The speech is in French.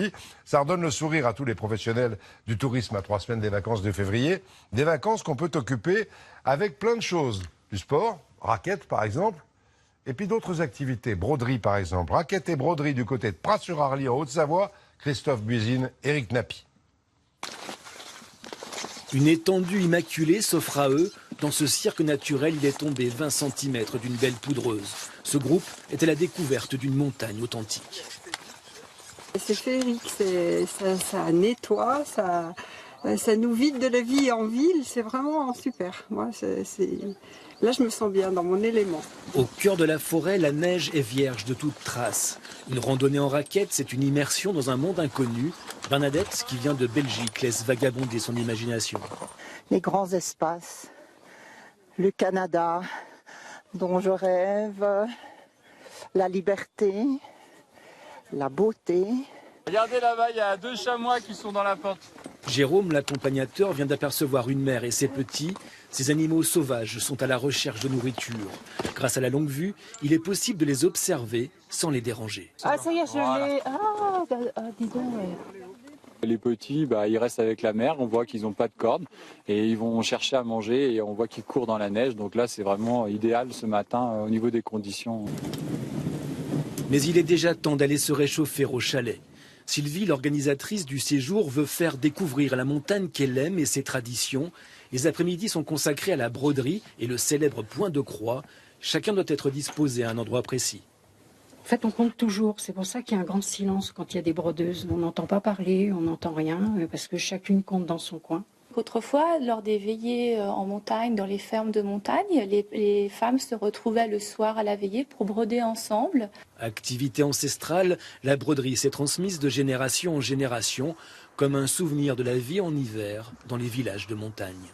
samedi. Ça redonne le sourire à tous les professionnels du tourisme à 3 semaines des vacances de février. Des vacances qu'on peut occuper avec plein de choses. Du sport, raquettes par exemple, et puis d'autres activités. Broderie par exemple. Raquettes et broderie du côté de Pras-sur-Arly en Haute-Savoie. Christophe Buisine, Éric Nappi. Une étendue immaculée s'offre à eux. Dans ce cirque naturel, il est tombé 20 cm d'une belle poudreuse. Ce groupe est à la découverte d'une montagne authentique. C'est féerique, ça nettoie, ça nous vide de la vie en ville, c'est vraiment super. Moi, là, je me sens bien dans mon élément. Au cœur de la forêt, la neige est vierge de toute trace. Une randonnée en raquette, c'est une immersion dans un monde inconnu. Bernadette, qui vient de Belgique, laisse vagabonder son imagination. Les grands espaces, le Canada dont je rêve, la liberté, la beauté. Regardez là-bas, il y a 2 chamois qui sont dans la porte. Jérôme, l'accompagnateur, vient d'apercevoir une mère et ses petits. Ces animaux sauvages sont à la recherche de nourriture. Grâce à la longue vue, il est possible de les observer sans les déranger. Ah ça y est, je l'ai. Ah, dis donc. Les petits, ils restent avec la mère, on voit qu'ils n'ont pas de cordes et ils vont chercher à manger et on voit qu'ils courent dans la neige. Donc là, c'est vraiment idéal ce matin au niveau des conditions. Mais il est déjà temps d'aller se réchauffer au chalet. Sylvie, l'organisatrice du séjour, veut faire découvrir la montagne qu'elle aime et ses traditions. Les après-midi sont consacrés à la broderie et le célèbre point de croix. Chacun doit être disposé à un endroit précis. En fait, on compte toujours. C'est pour ça qu'il y a un grand silence quand il y a des brodeuses. On n'entend pas parler, on n'entend rien, parce que chacune compte dans son coin. Autrefois, lors des veillées en montagne, dans les fermes de montagne, les femmes se retrouvaient le soir à la veillée pour broder ensemble. Activité ancestrale, la broderie s'est transmise de génération en génération, comme un souvenir de la vie en hiver dans les villages de montagne.